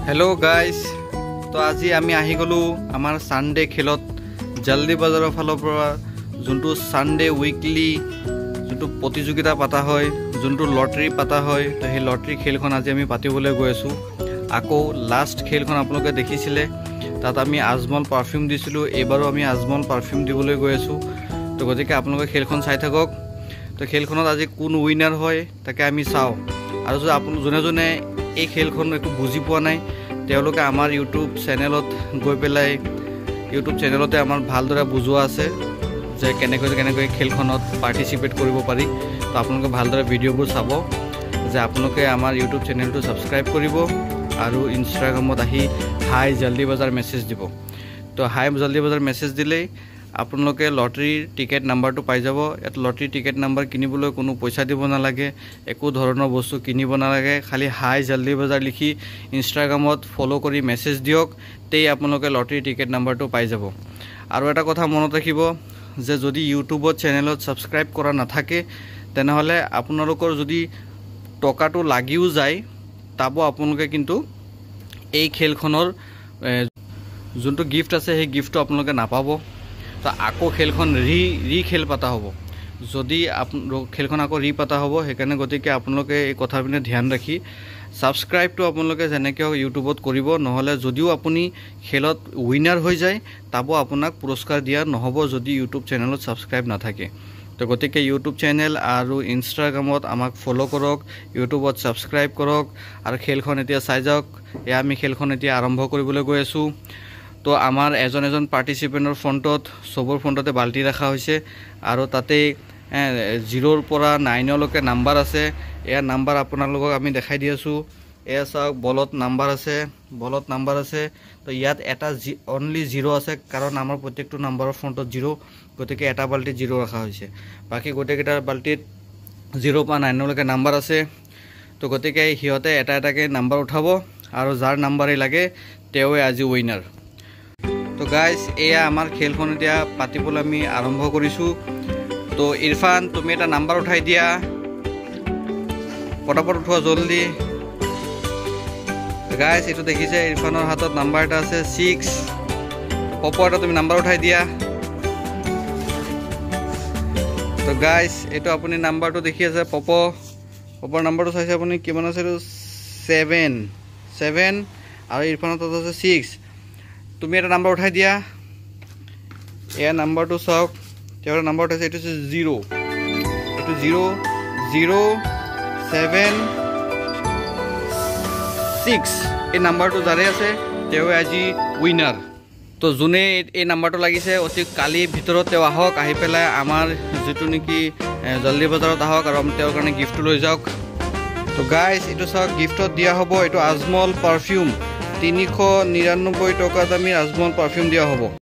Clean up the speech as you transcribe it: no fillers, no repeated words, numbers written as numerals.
hello guys तो आज आमी आहि गलो आमार सानडे खेलत जल्दी बाजार फाলৰ পৰা যোনটো सानडे उइकली যোনটো প্ৰতিযোগিতা পাতা হয় যোনটো লটাৰী পাতা হয় তো সেই লটাৰী খেলখন আজি আমি পাতিবলৈ গৈ আছো আকৌ লাস্ট খেলখন আপোনালোকে দেখিছিলে তাত আমি আজমল পারফিউম দিছিলো এবাৰো আমি আজমল পারফিউম দিবলৈ গৈ আছো তো গতিকে আপোনালোকে খেলখন চাই থাকক তো খেলখনত আজি কোন উইনাৰ হয় তাকে আমি চাও আৰু যদি আপোন জনে জনে এই খেলখন একো বুজি পোৱা নাই তেওঁলোকে আমাৰ ইউটিউব চেনেলত গৈ পেলাই ইউটিউব চেনেলতে আমাৰ ভালদৰে বুজোৱা আছে যে কেনেকৈ খেলখনত পাৰ্টিসিপেট কৰিব পাৰি তো আপোনালোকে ভালদৰে ভিডিঅ'বোৰ চাব যে আপোনালোকে আমাৰ ইউটিউব চেনেলটো সাবস্ক্ৰাইব কৰিব আৰু ইনষ্টাগ্ৰামত আহি হাই জলদি বাজাৰ মেছেজ দিব তো হাই জলদি বাজাৰ মেছেজ দিলেই আপোনালোকে লটাৰীৰ টিকেট নাম্বাৰটো পাই যাব এত লটাৰী টিকেট নাম্বাৰ কিনিবলৈ কোনো পইচা দিব নালাগে একো ধৰণৰ বস্তু কিনিব নালাগে খালি হাই জলদি বাজাৰ লিখি ইনষ্টাগ্ৰামত ফলো কৰি মেছেজ দিয়ক তেই আপোনালোকে লটাৰী টিকেট নাম্বাৰটো পাই যাব আৰু এটা কথা মনত ৰাখিব যে যদি ইউটিউবত চেনেলত সাবস্ক্ৰাইব কৰা নাথাকে তেনেহলে আপোনালোকৰ যদি টকাটো লাগিও যায় তাবো আপোনালোকে কিন্তু এই খেলখনৰ যোনটো গিফট আছে সেই গিফটটো আপোনালোকে নাপাব তো আকৌ খেলখন ৰি খেল পাতা হ'ব যদি খেলখন আকৌ ৰি পাতা হ'ব হেকাৰণে গতিকে আপোনালোকে এই কথাবিনে ধ্যান ৰাখি সাবস্ক্ৰাইবটো আপোনালোকে যেনেকৈ ইউটিউবত কৰিব নহলে যদিও আপুনি খেলত উইনাৰ হৈ যায় তাবো আপোনাক পুৰস্কাৰ দিয়া নহব যদি ইউটিউব চেনেলত সাবস্ক্ৰাইব নাথাকে তো গতিকে ইউটিউব চেনেল আৰু ইনষ্টাগ্ৰামত আমাক ফলো কৰক ইউটিউবত সাবস্ক্ৰাইব কৰক আৰু খেলখন এতিয়া চাই যাওক এয়া আমি খেলখন এতিয়া আৰম্ভ কৰিবলৈ গৈ আছো তো আমাৰ এজন পাৰ্টিসিপেন্টৰ ফ্ৰন্টত সবৰ ফ্ৰন্টতে বাল্টি ৰাখা হৈছে আৰু তাতে 0 পৰা 9 লৈকে নাম্বাৰ আছে এয়া নাম্বাৰ আপোনালোকক আমি দেখাই দি আছো এয়া চাওক বলত নাম্বাৰ আছে তো ইয়াত এটা অনলি 0 আছে কাৰণ আমাৰ প্ৰত্যেকটো নাম্বাৰৰ ফ্ৰন্টত 0 গতিকে এটা বাল্টি 0 ৰাখা হৈছে বাকি গোটেইকেইটা বাল্টিত 0 পৰা 9 লৈকে নাম্বাৰ আছে তো গতিকে হিয়তে এটাকে নাম্বাৰ উঠাব আৰু যাৰ নাম্বাৰে লাগে তেৱে আজি উইনাৰ তো গাইস এয়া আমাৰ খেলখন এতিয়া পাতিবলৈ আমি আৰম্ভ কৰিছো তো ইৰফান তুমি এটা নাম্বাৰ উঠাই দিয়া পটাপট উঠোৱা জলদি গাইস এটো দেখিছে ইৰফানৰ হাতত নাম্বাৰ এটা আছে 6 পপটা তুমি নাম্বাৰ উঠাই দিয়া তো গাইস এটো আপুনি নাম্বাৰটো দেখি আছে পপৰ নাম্বাৰটো চাইছে আপুনি কিমান আছে 7 আৰু ইৰফানৰ হাতত আছে 6 তুমি এটা নাম্বাৰ উঠাই দিয়া এয়া নাম্বাৰটো চাওক তেওঁৰ নাম্বাৰ আছে এটো 0 এটো 007 6 এই নাম্বাৰটো জাৰে আছে তেও আজি উইনাৰ তো জুনে এই নাম্বাৰটো লাগিছে অতি কালি ভিতৰত তেও আহক আহি পেলাই আমাৰ যেটো নেকি জলদি বাজাৰত আহক আৰু তেওঁৰ কাৰণে গিফট লৈ যাওক তো গাইস এটো চাওক গিফটত দিয়া হ'ব এটো আজমল পারফিউম 399 টাকা দামী আজমল পারফিউম দিয়া হ'ব